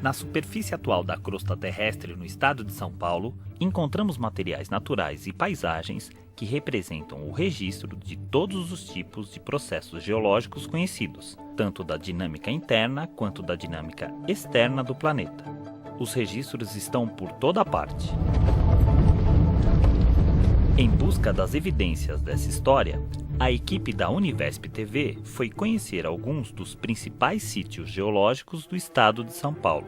Na superfície atual da crosta terrestre no estado de São Paulo, encontramos materiais naturais e paisagens que representam o registro de todos os tipos de processos geológicos conhecidos, tanto da dinâmica interna quanto da dinâmica externa do planeta. Os registros estão por toda parte. Em busca das evidências dessa história, a equipe da Univesp TV foi conhecer alguns dos principais sítios geológicos do estado de São Paulo.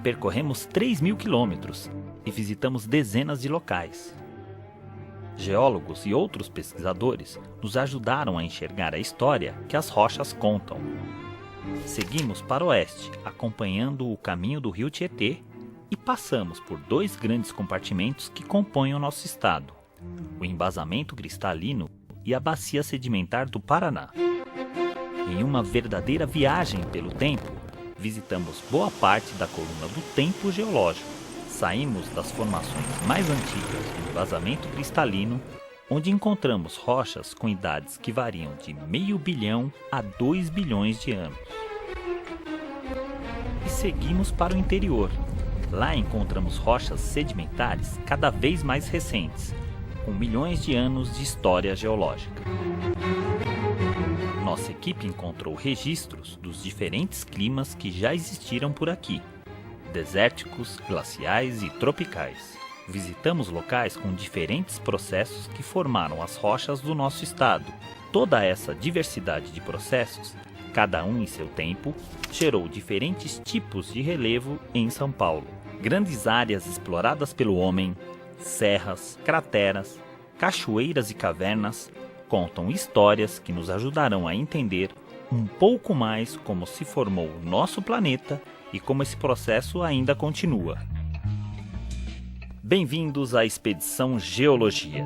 Percorremos 3.000 quilômetros e visitamos dezenas de locais. Geólogos e outros pesquisadores nos ajudaram a enxergar a história que as rochas contam. Seguimos para o oeste, acompanhando o caminho do rio Tietê, e passamos por dois grandes compartimentos que compõem o nosso estado: o embasamento cristalino e a bacia sedimentar do Paraná. Em uma verdadeira viagem pelo tempo, visitamos boa parte da coluna do tempo geológico. Saímos das formações mais antigas do embasamento cristalino, onde encontramos rochas com idades que variam de 500 milhões a 2 bilhões de anos. E seguimos para o interior. Lá encontramos rochas sedimentares cada vez mais recentes, com milhões de anos de história geológica. Nossa equipe encontrou registros dos diferentes climas que já existiram por aqui: desérticos, glaciais e tropicais. Visitamos locais com diferentes processos que formaram as rochas do nosso estado. Toda essa diversidade de processos, cada um em seu tempo, gerou diferentes tipos de relevo em São Paulo. Grandes áreas exploradas pelo homem, serras, crateras, cachoeiras e cavernas contam histórias que nos ajudarão a entender um pouco mais como se formou o nosso planeta e como esse processo ainda continua. Bem-vindos à Expedição Geologia.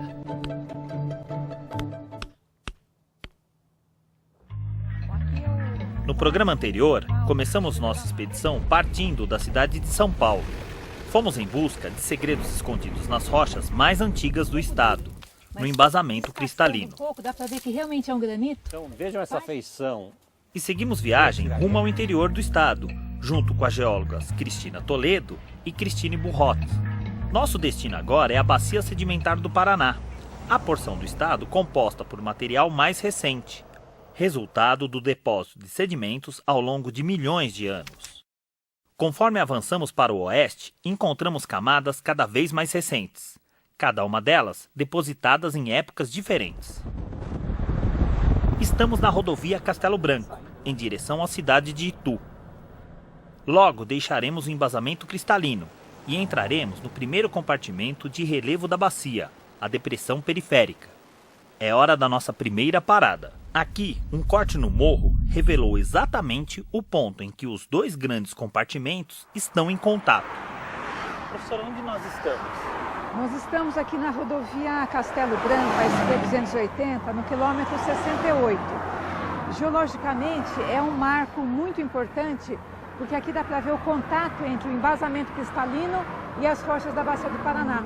No programa anterior, começamos nossa expedição partindo da cidade de São Paulo. Fomos em busca de segredos escondidos nas rochas mais antigas do estado, no embasamento cristalino. Dá para ver que realmente é um granito? Então vejam essa feição. E seguimos viagem rumo ao interior do estado, junto com as geólogas Cristina Toledo e Cristine Burrot. Nosso destino agora é a bacia sedimentar do Paraná, a porção do estado composta por material mais recente, resultado do depósito de sedimentos ao longo de milhões de anos. Conforme avançamos para o oeste, encontramos camadas cada vez mais recentes, cada uma delas depositadas em épocas diferentes. Estamos na rodovia Castelo Branco, em direção à cidade de Itu. Logo deixaremos o embasamento cristalino e entraremos no primeiro compartimento de relevo da bacia, a depressão periférica. É hora da nossa primeira parada. Aqui, um corte no morro revelou exatamente o ponto em que os dois grandes compartimentos estão em contato. Professora, onde nós estamos? Nós estamos aqui na rodovia Castelo Branco, a SP-280, no quilômetro 68. Geologicamente, é um marco muito importante, porque aqui dá para ver o contato entre o embasamento cristalino e as rochas da Bacia do Paraná.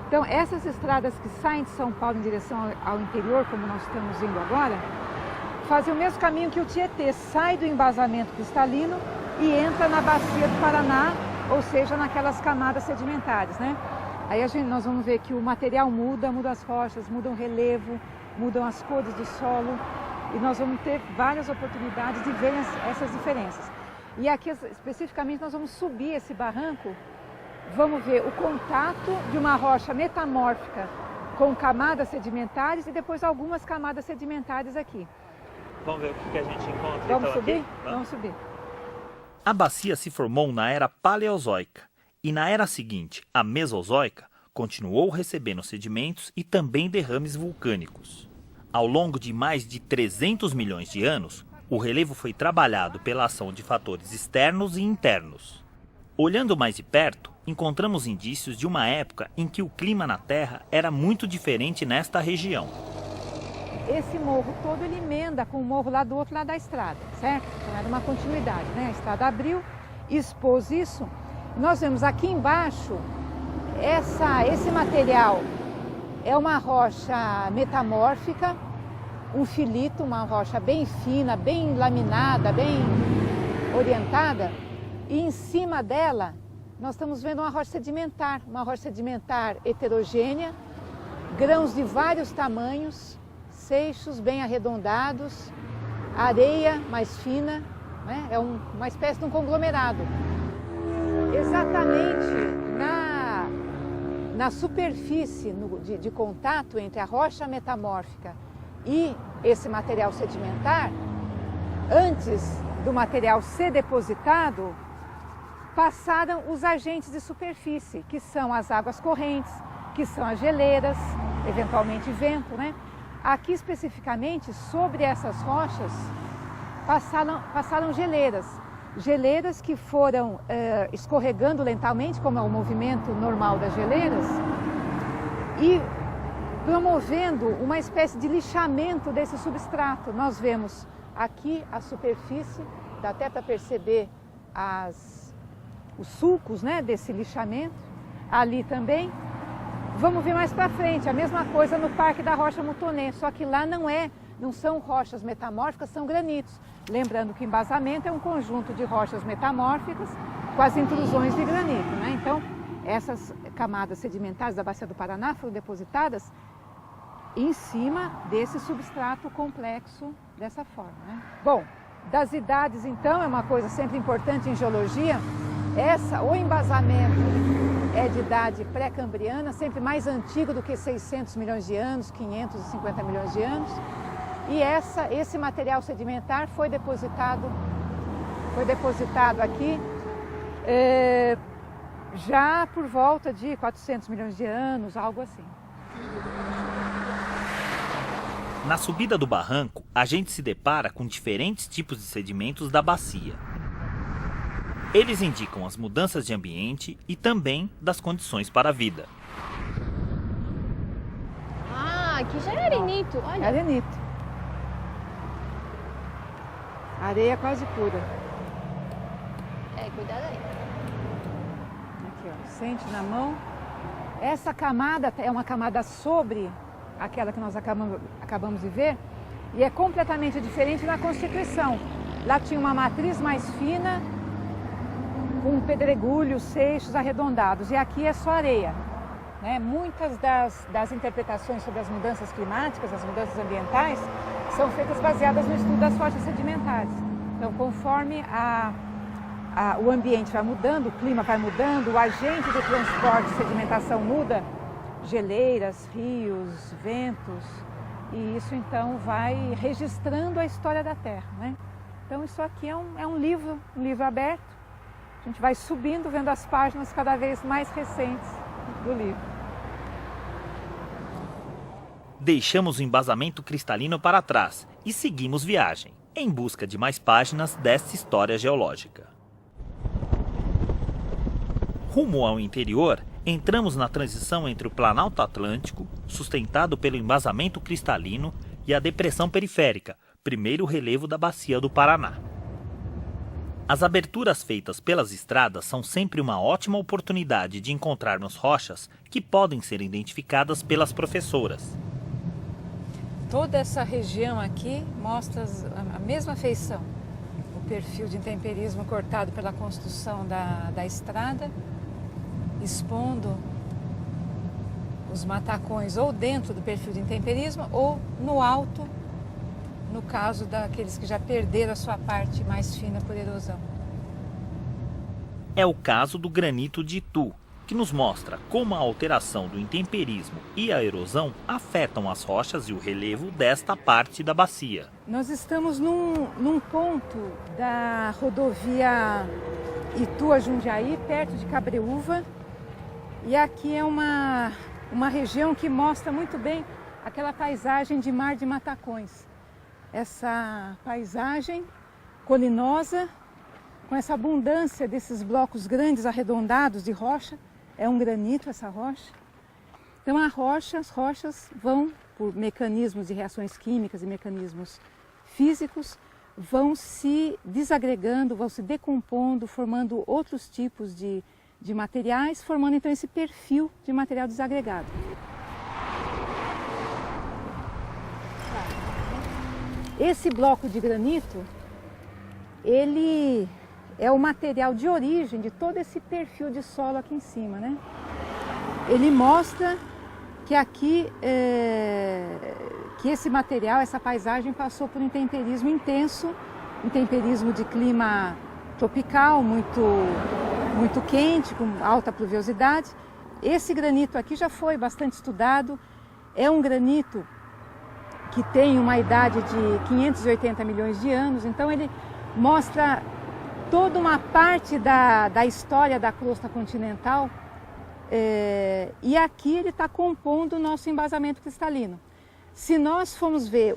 Então, essas estradas que saem de São Paulo em direção ao interior, como nós estamos indo agora, fazem o mesmo caminho que o Tietê, sai do embasamento cristalino e entra na Bacia do Paraná, ou seja, naquelas camadas sedimentares, né? Aí nós vamos ver que o material muda as rochas, muda o relevo, mudam as cores do solo, e nós vamos ter várias oportunidades de ver essas diferenças. E aqui, especificamente, nós vamos subir esse barranco, vamos ver o contato de uma rocha metamórfica com camadas sedimentares e depois algumas camadas sedimentares aqui. Vamos ver o que a gente encontra. Vamos então, subir? Aqui? Vamos subir. A bacia se formou na era Paleozoica e na era seguinte, a Mesozoica, continuou recebendo sedimentos e também derrames vulcânicos. Ao longo de mais de 300 milhões de anos, o relevo foi trabalhado pela ação de fatores externos e internos. Olhando mais de perto, encontramos indícios de uma época em que o clima na Terra era muito diferente nesta região. esse morro todo ele emenda com o morro lá do outro lado da estrada, certo? Então era uma continuidade, né? A estrada abriu, expôs isso. Nós vemos aqui embaixo, esse material é uma rocha metamórfica, um filito, uma rocha bem fina, bem laminada, bem orientada. E em cima dela, nós estamos vendo uma rocha sedimentar heterogênea, grãos de vários tamanhos, seixos bem arredondados, areia mais fina, né? É uma espécie de um conglomerado. Exatamente na superfície de contato entre a rocha metamórfica e esse material sedimentar, antes do material ser depositado, passaram os agentes de superfície, que são as águas correntes, que são as geleiras, eventualmente vento, né? Aqui especificamente, sobre essas rochas, passaram geleiras que foram escorregando lentamente, como é o movimento normal das geleiras, e promovendo uma espécie de lixamento desse substrato. Nós vemos aqui a superfície, dá até para perceber os sulcos, né, desse lixamento, ali também. Vamos ver mais para frente, a mesma coisa no Parque da Rocha Mutonê, só que lá não são rochas metamórficas, são granitos. Lembrando que o embasamento é um conjunto de rochas metamórficas com as intrusões de granito, né? Então, essas camadas sedimentares da Bacia do Paraná foram depositadas em cima desse substrato complexo dessa forma, né? Bom, das idades então, é uma coisa sempre importante em geologia, o embasamento é de idade pré-cambriana, sempre mais antigo do que 600 milhões de anos, 550 milhões de anos. E esse material sedimentar foi depositado aqui já por volta de 400 milhões de anos, algo assim. Na subida do barranco, a gente se depara com diferentes tipos de sedimentos da bacia. Eles indicam as mudanças de ambiente e também das condições para a vida. Ah, aqui já é arenito, olha. É arenito. Areia quase pura. Cuidado aí. Aqui, ó, sente na mão. Essa camada é uma camada sobre aquela que nós acabamos de ver e é completamente diferente na constituição. Lá tinha uma matriz mais fina, com pedregulhos, seixos arredondados, e aqui é só areia, né? Muitas das interpretações sobre as mudanças climáticas, as mudanças ambientais, são feitas baseadas no estudo das rochas sedimentares. Então, conforme o ambiente vai mudando, o clima vai mudando, o agente de transporte de sedimentação muda, geleiras, rios, ventos, e isso então vai registrando a história da Terra, né? Então, isso aqui é um livro aberto. A gente vai subindo, vendo as páginas cada vez mais recentes do livro. Deixamos o embasamento cristalino para trás e seguimos viagem, em busca de mais páginas desta história geológica. Rumo ao interior, entramos na transição entre o Planalto Atlântico, sustentado pelo embasamento cristalino, e a depressão periférica, primeiro relevo da Bacia do Paraná. As aberturas feitas pelas estradas são sempre uma ótima oportunidade de encontrarmos rochas que podem ser identificadas pelas professoras. Toda essa região aqui mostra a mesma feição. O perfil de intemperismo cortado pela construção da estrada, expondo os matacões ou dentro do perfil de intemperismo ou no alto, no caso daqueles que já perderam a sua parte mais fina por erosão. É o caso do granito de Itu, que nos mostra como a alteração do intemperismo e a erosão afetam as rochas e o relevo desta parte da bacia. Nós estamos num ponto da rodovia Itu a Jundiaí, perto de Cabreúva, e aqui é uma região que mostra muito bem aquela paisagem de mar de matacões. Essa paisagem colinosa, com essa abundância desses blocos grandes arredondados de rocha, é um granito essa rocha. Então as rochas vão por mecanismos de reações químicas e mecanismos físicos, vão se desagregando, vão se decompondo, formando outros tipos de materiais, formando então esse perfil de material desagregado. Esse bloco de granito, ele é o material de origem de todo esse perfil de solo aqui em cima, né? Ele mostra que aqui, que esse material, essa paisagem passou por um intemperismo intenso, intemperismo de clima tropical, muito quente, com alta pluviosidade. Esse granito aqui já foi bastante estudado, é um granito que tem uma idade de 580 milhões de anos, então ele mostra toda uma parte da história da crosta continental, e aqui ele está compondo o nosso embasamento cristalino. Se nós formos ver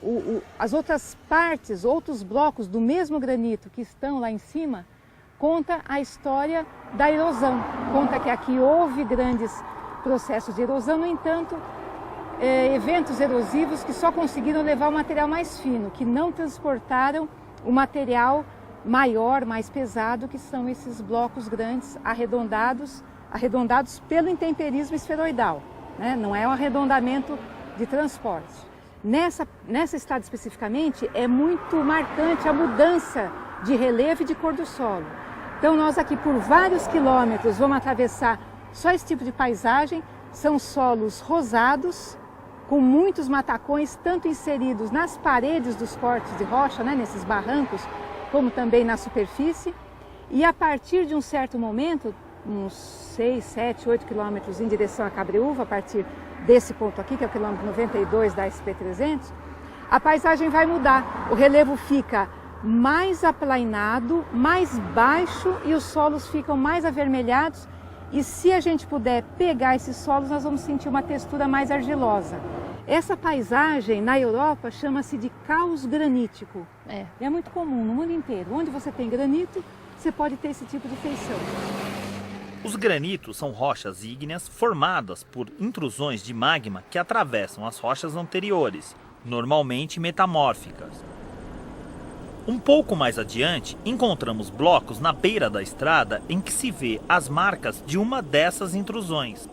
as outras partes, outros blocos do mesmo granito que estão lá em cima, conta a história da erosão, conta que aqui houve grandes processos de erosão, no entanto, eventos erosivos que só conseguiram levar o material mais fino, que não transportaram o material maior, mais pesado, que são esses blocos grandes, arredondados pelo intemperismo esferoidal, né? Não é um arredondamento de transporte. Nessa estrada especificamente é muito marcante a mudança de relevo e de cor do solo. Então nós aqui por vários quilômetros vamos atravessar só esse tipo de paisagem, são solos rosados, com muitos matacões, tanto inseridos nas paredes dos cortes de rocha, né, nesses barrancos, como também na superfície. E a partir de um certo momento, uns 6, 7, 8 quilômetros em direção a Cabreúva, a partir desse ponto aqui, que é o quilômetro 92 da SP300, a paisagem vai mudar. O relevo fica mais aplainado, mais baixo e os solos ficam mais avermelhados. E se a gente puder pegar esses solos, nós vamos sentir uma textura mais argilosa. Essa paisagem na Europa chama-se de caos granítico. E é muito comum no mundo inteiro. Onde você tem granito, você pode ter esse tipo de feição. Os granitos são rochas ígneas formadas por intrusões de magma que atravessam as rochas anteriores, normalmente metamórficas. Um pouco mais adiante, encontramos blocos na beira da estrada em que se vê as marcas de uma dessas intrusões.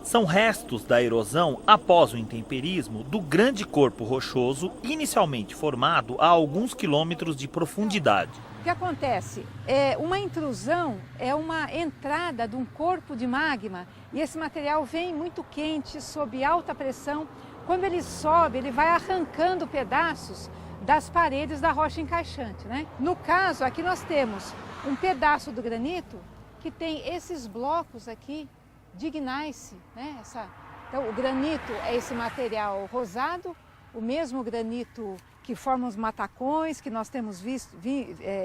São restos da erosão após o intemperismo do grande corpo rochoso inicialmente formado a alguns quilômetros de profundidade. O que acontece? Uma intrusão é uma entrada de um corpo de magma e esse material vem muito quente, sob alta pressão. Quando ele sobe, ele vai arrancando pedaços das paredes da rocha encaixante, né? No caso, aqui nós temos um pedaço do granito que tem esses blocos aqui de gneiss, né? Então, o granito é esse material rosado, o mesmo granito que forma os matacões que nós temos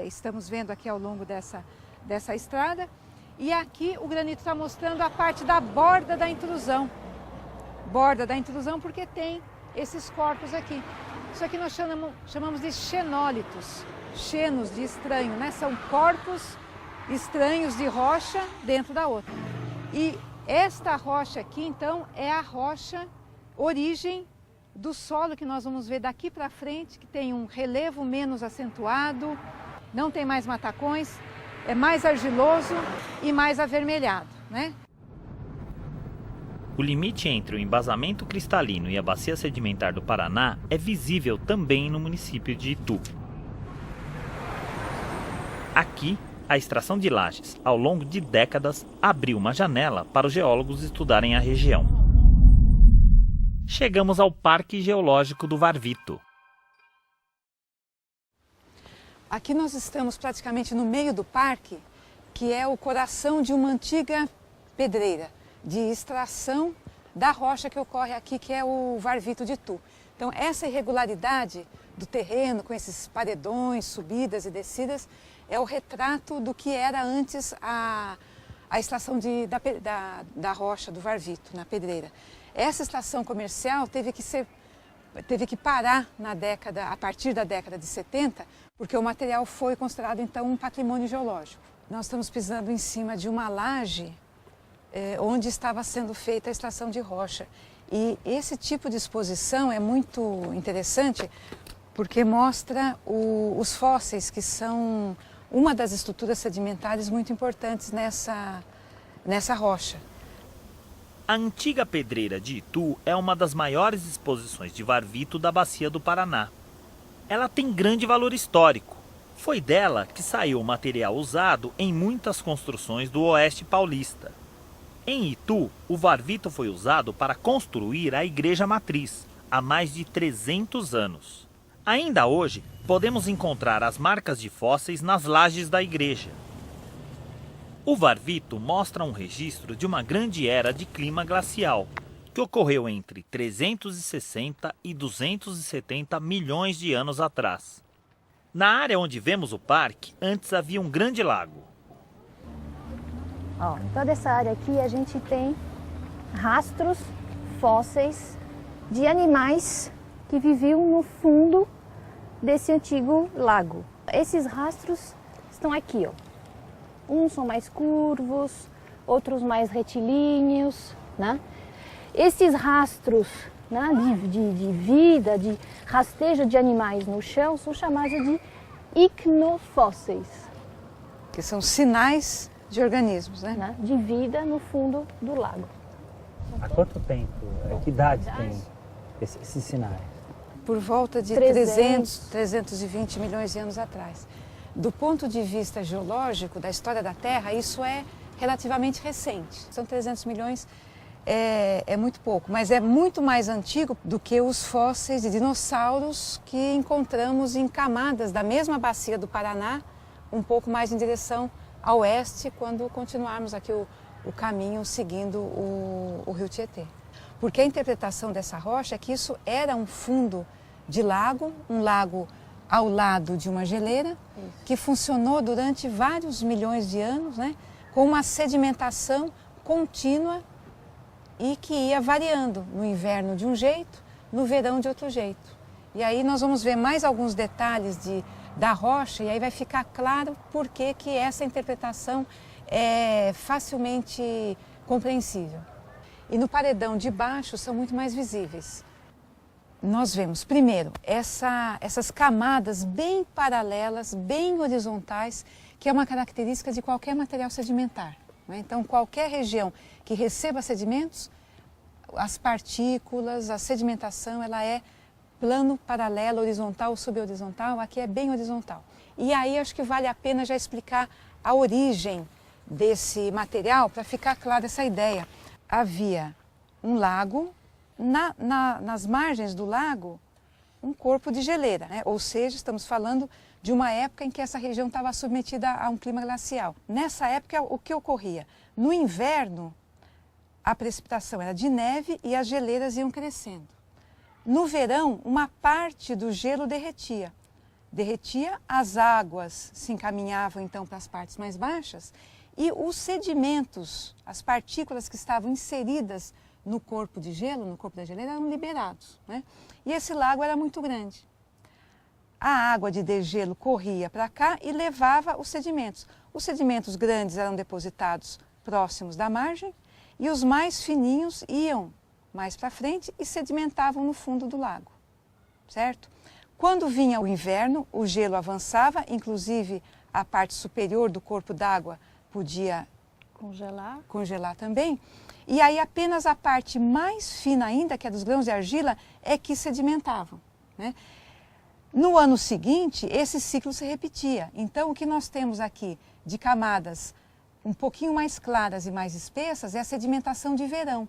estamos vendo aqui ao longo dessa estrada. E aqui o granito está mostrando a parte da borda da intrusão. Borda da intrusão porque tem esses corpos aqui. Isso aqui nós chamamos de xenólitos, xenos de estranho, né? São corpos estranhos de rocha dentro da outra. E esta rocha aqui, então, é a rocha origem do solo que nós vamos ver daqui para frente, que tem um relevo menos acentuado, não tem mais matacões, é mais argiloso e mais avermelhado, né? O limite entre o embasamento cristalino e a bacia sedimentar do Paraná é visível também no município de Itu. Aqui, a extração de lajes, ao longo de décadas, abriu uma janela para os geólogos estudarem a região. Chegamos ao Parque Geológico do Varvito. Aqui nós estamos praticamente no meio do parque, que é o coração de uma antiga pedreira de extração da rocha que ocorre aqui, que é o Varvito de Itu. Então, essa irregularidade do terreno, com esses paredões, subidas e descidas, é o retrato do que era antes a extração da rocha do Varvito, na pedreira. Essa estação comercial teve que parar a partir da década de 70, porque o material foi considerado, então, um patrimônio geológico. Nós estamos pisando em cima de uma laje onde estava sendo feita a extração de rocha. E esse tipo de exposição é muito interessante porque mostra os fósseis, que são uma das estruturas sedimentares muito importantes nessa rocha. A antiga pedreira de Itu é uma das maiores exposições de varvito da Bacia do Paraná. Ela tem grande valor histórico. Foi dela que saiu o material usado em muitas construções do Oeste Paulista. Em Itu, o varvito foi usado para construir a Igreja Matriz, há mais de 300 anos. Ainda hoje, podemos encontrar as marcas de fósseis nas lajes da igreja. O varvito mostra um registro de uma grande era de clima glacial, que ocorreu entre 360 e 270 milhões de anos atrás. Na área onde vemos o parque, antes havia um grande lago. Ó, toda essa área aqui a gente tem rastros fósseis de animais que viviam no fundo desse antigo lago. Esses rastros estão aqui, ó. Uns são mais curvos, outros mais retilíneos, né? Esses rastros, né, de vida, de rastejo de animais no chão, são chamados de icnofósseis. Que são sinais de organismos, né? De vida no fundo do lago. Há quanto tempo, que idade tem esses sinais? Por volta de 320 milhões de anos atrás. Do ponto de vista geológico, da história da Terra, isso é relativamente recente. São 300 milhões, é muito pouco, mas é muito mais antigo do que os fósseis de dinossauros que encontramos em camadas da mesma bacia do Paraná, um pouco mais em direção a oeste, quando continuarmos aqui o caminho seguindo o rio Tietê. Porque a interpretação dessa rocha é que isso era um fundo de lago, um lago ao lado de uma geleira, que funcionou durante vários milhões de anos, né, com uma sedimentação contínua e que ia variando no inverno de um jeito, no verão de outro jeito. E aí nós vamos ver mais alguns detalhes da rocha e aí vai ficar claro por que essa interpretação é facilmente compreensível. E no paredão de baixo são muito mais visíveis. Nós vemos, primeiro, essas camadas bem paralelas, bem horizontais, que é uma característica de qualquer material sedimentar, né? Então, qualquer região que receba sedimentos, as partículas, a sedimentação, ela é plano, paralelo, horizontal, subhorizontal, aqui é bem horizontal. E aí acho que vale a pena já explicar a origem desse material para ficar clara essa ideia. Havia um lago, nas margens do lago, um corpo de geleira, né? Ou seja, estamos falando de uma época em que essa região estava submetida a um clima glacial. Nessa época, o que ocorria? No inverno, a precipitação era de neve e as geleiras iam crescendo. No verão, uma parte do gelo derretia. Derretia, as águas se encaminhavam então para as partes mais baixas e os sedimentos, as partículas que estavam inseridas no corpo de gelo, no corpo da geleira, eram liberados, né? E esse lago era muito grande. A água de degelo corria para cá e levava os sedimentos. Os sedimentos grandes eram depositados próximos da margem e os mais fininhos iam mais para frente e sedimentavam no fundo do lago, certo? Quando vinha o inverno, o gelo avançava, inclusive a parte superior do corpo d'água podia congelar também. E aí apenas a parte mais fina ainda, que é dos grãos de argila, é que sedimentavam, né? No ano seguinte, esse ciclo se repetia. Então, o que nós temos aqui de camadas um pouquinho mais claras e mais espessas é a sedimentação de verão.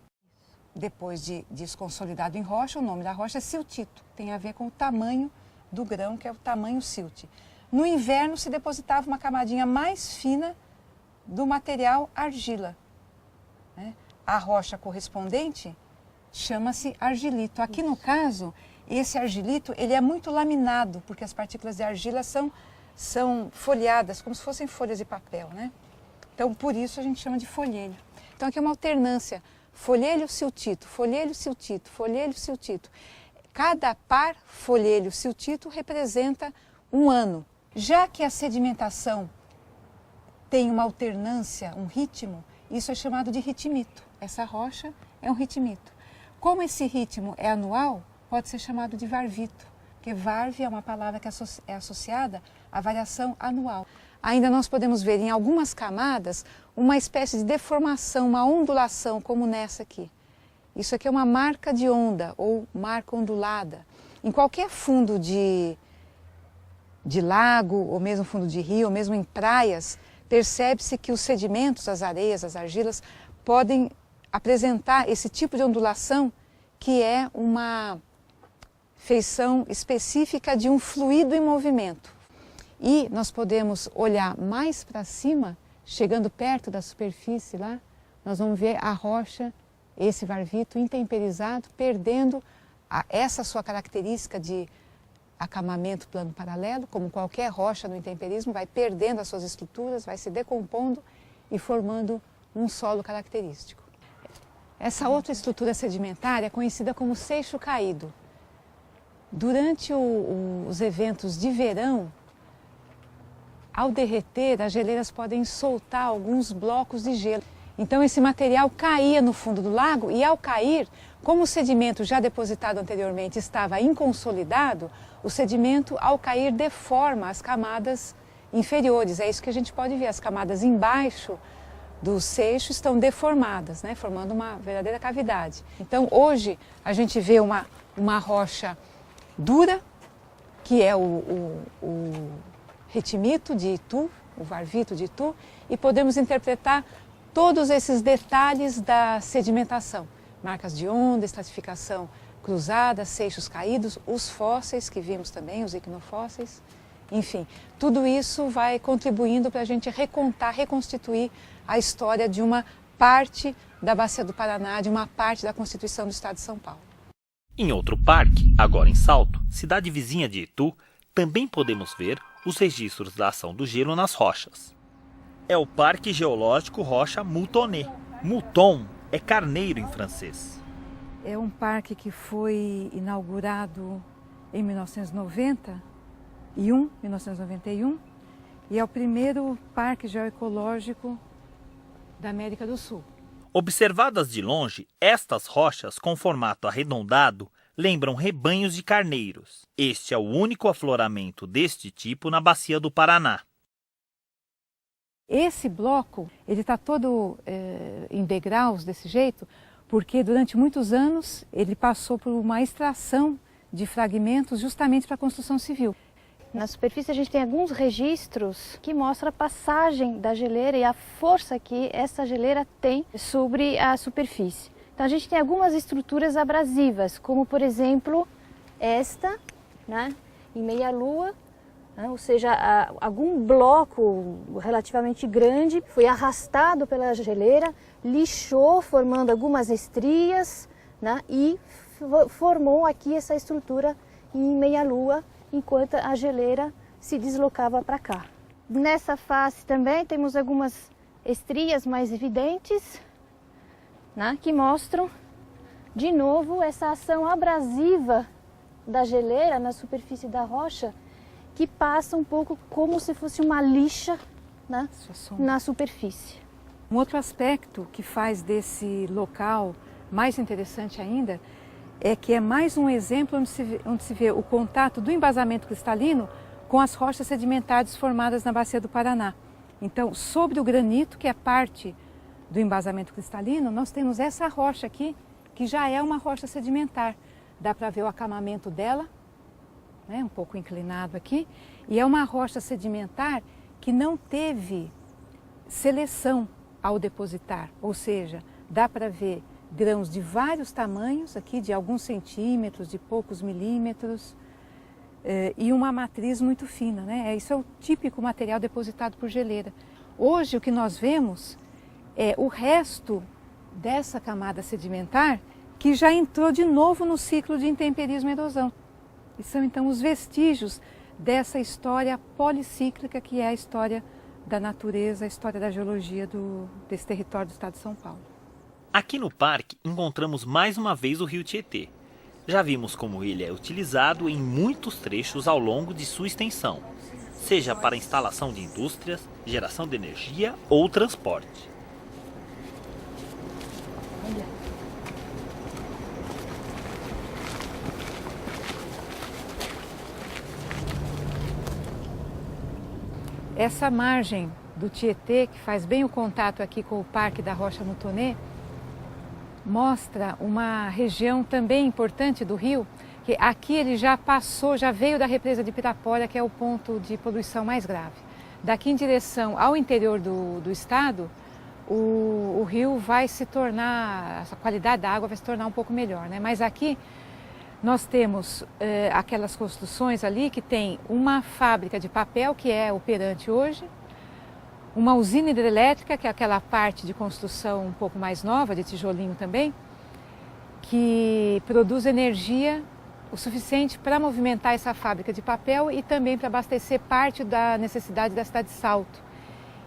Depois disso consolidado em rocha, o nome da rocha é siltito. Tem a ver com o tamanho do grão, que é o tamanho silt. No inverno se depositava uma camadinha mais fina do material argila, né? A rocha correspondente chama-se argilito. Aqui no caso, esse argilito ele é muito laminado, porque as partículas de argila são folheadas, como se fossem folhas de papel, né? Então, por isso a gente chama de folhelho. Então, aqui é uma alternância. Folhelho, siltito, folhelho, siltito, folhelho, siltito. Cada par folhelho, siltito representa um ano. Já que a sedimentação tem uma alternância, um ritmo, isso é chamado de ritmito. Essa rocha é um ritmito. Como esse ritmo é anual, pode ser chamado de varvito, porque varve é uma palavra que é associada à variação anual. Ainda nós podemos ver em algumas camadas uma espécie de deformação, uma ondulação, como nessa aqui. Isso aqui é uma marca de onda ou marca ondulada. Em qualquer fundo de lago, ou mesmo fundo de rio, ou mesmo em praias, percebe-se que os sedimentos, as areias, as argilas, podem apresentar esse tipo de ondulação que é uma feição específica de um fluido em movimento. E nós podemos olhar mais para cima, chegando perto da superfície lá, nós vamos ver a rocha, esse varvito intemperizado, perdendo essa sua característica de acamamento plano paralelo, como qualquer rocha no intemperismo, vai perdendo as suas estruturas, vai se decompondo e formando um solo característico. Essa outra estrutura sedimentar é conhecida como seixo caído. Durante os eventos de verão, ao derreter, as geleiras podem soltar alguns blocos de gelo. Então esse material caía no fundo do lago e ao cair, como o sedimento já depositado anteriormente estava inconsolidado, o sedimento ao cair deforma as camadas inferiores. É isso que a gente pode ver, as camadas embaixo do seixo estão deformadas, né, formando uma verdadeira cavidade. Então hoje a gente vê uma rocha dura, que é o retimito de Itu, o varvito de Itu, e podemos interpretar todos esses detalhes da sedimentação. Marcas de onda, estratificação cruzada, seixos caídos, os fósseis que vimos também, os icnofósseis. Enfim, tudo isso vai contribuindo para a gente recontar, reconstituir a história de uma parte da Bacia do Paraná, de uma parte da Constituição do Estado de São Paulo. Em outro parque, agora em Salto, cidade vizinha de Itu, também podemos ver os registros da ação do gelo nas rochas. É o Parque Geológico Rocha Moutonnet. Mouton é carneiro em francês. É um parque que foi inaugurado em 1991, e é o primeiro parque geoecológico da América do Sul. Observadas de longe, estas rochas com formato arredondado lembram rebanhos de carneiros. Este é o único afloramento deste tipo na Bacia do Paraná. Esse bloco, ele está todo em degraus desse jeito, porque durante muitos anos ele passou por uma extração de fragmentos justamente para a construção civil. Na superfície a gente tem alguns registros que mostram a passagem da geleira e a força que essa geleira tem sobre a superfície. Então a gente tem algumas estruturas abrasivas, como por exemplo esta, né, em meia-lua, né, ou seja, algum bloco relativamente grande foi arrastado pela geleira, lixou, formando algumas estrias, né, e formou aqui essa estrutura em meia-lua, enquanto a geleira se deslocava para cá. Nessa face também temos algumas estrias mais evidentes, né, que mostram de novo essa ação abrasiva da geleira na superfície da rocha, que passa um pouco como se fosse uma lixa, né, na superfície. Um outro aspecto que faz desse local mais interessante ainda é que é mais um exemplo onde se vê o contato do embasamento cristalino com as rochas sedimentares formadas na Bacia do Paraná. Então, sobre o granito, que é parte do embasamento cristalino, nós temos essa rocha aqui, que já é uma rocha sedimentar. Dá para ver o acamamento dela, né, um pouco inclinado aqui, e é uma rocha sedimentar que não teve seleção ao depositar, ou seja, dá para ver grãos de vários tamanhos, aqui de alguns centímetros, de poucos milímetros, e uma matriz muito fina, né? Isso é o típico material depositado por geleira. Hoje o que nós vemos é o resto dessa camada sedimentar que já entrou de novo no ciclo de intemperismo e erosão. E são então os vestígios dessa história policíclica que é a história da natureza, a história da geologia desse território do estado de São Paulo. Aqui no parque encontramos mais uma vez o rio Tietê. Já vimos como ele é utilizado em muitos trechos ao longo de sua extensão, seja para instalação de indústrias, geração de energia ou transporte. Essa margem do Tietê, que faz bem o contato aqui com o Parque da Rocha Mutonê, mostra uma região também importante do rio, que aqui ele já passou, já veio da represa de Pirapora, que é o ponto de poluição mais grave. Daqui em direção ao interior do estado, o rio vai se tornar, a qualidade da água vai se tornar um pouco melhor, né? Mas aqui nós temos aquelas construções ali que tem uma fábrica de papel, que é operante hoje, uma usina hidrelétrica, que é aquela parte de construção um pouco mais nova, de tijolinho também, que produz energia o suficiente para movimentar essa fábrica de papel e também para abastecer parte da necessidade da cidade de Salto.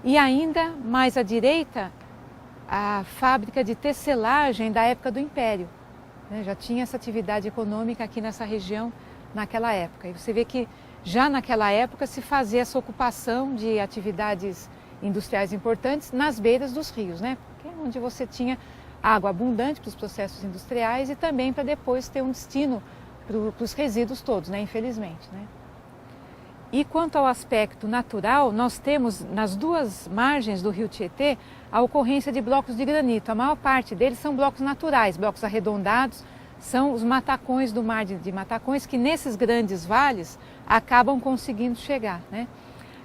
E ainda mais à direita, a fábrica de tecelagem da época do Império. Já tinha essa atividade econômica aqui nessa região naquela época. E você vê que já naquela época se fazia essa ocupação de atividades industriais importantes nas beiras dos rios, né? Porque é onde você tinha água abundante para os processos industriais e também para depois ter um destino para os resíduos todos, né? Infelizmente, né? E quanto ao aspecto natural, nós temos nas duas margens do rio Tietê a ocorrência de blocos de granito. A maior parte deles são blocos naturais, blocos arredondados, são os matacões do mar de Matacões que nesses grandes vales acabam conseguindo chegar, né?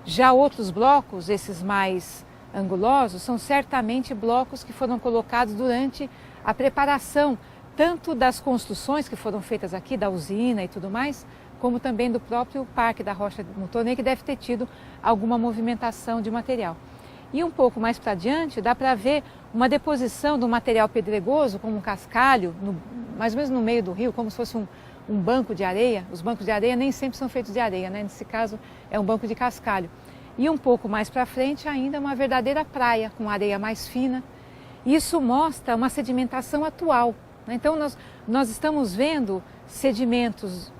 Já outros blocos, esses mais angulosos, são certamente blocos que foram colocados durante a preparação tanto das construções que foram feitas aqui, da usina e tudo mais, como também do próprio Parque da Rocha Mutonê, que deve ter tido alguma movimentação de material. E um pouco mais para adiante, dá para ver uma deposição do material pedregoso, como um cascalho, mais ou menos no meio do rio, como se fosse um banco de areia. Os bancos de areia nem sempre são feitos de areia, né? Nesse caso é um banco de cascalho. E um pouco mais para frente ainda uma verdadeira praia, com areia mais fina. Isso mostra uma sedimentação atual. Então nós estamos vendo sedimentos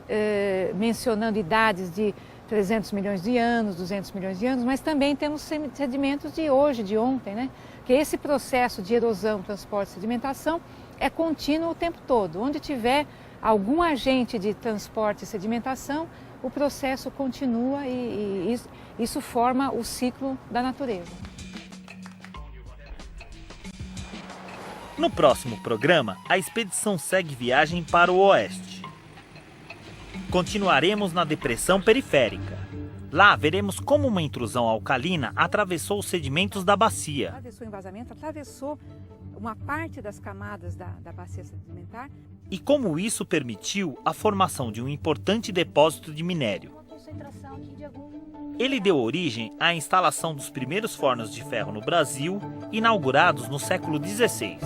mencionando idades de 300 milhões de anos, 200 milhões de anos, mas também temos sedimentos de hoje, de ontem, né? Que esse processo de erosão, transporte e sedimentação é contínuo o tempo todo. Onde tiver algum agente de transporte e sedimentação, o processo continua e isso forma o ciclo da natureza. No próximo programa, a expedição segue viagem para o oeste. Continuaremos na depressão periférica. Lá veremos como uma intrusão alcalina atravessou os sedimentos da bacia. Atravessou o embasamento, atravessou uma parte das camadas da bacia sedimentar. E como isso permitiu a formação de um importante depósito de minério. Ele deu origem à instalação dos primeiros fornos de ferro no Brasil, inaugurados no século XVI.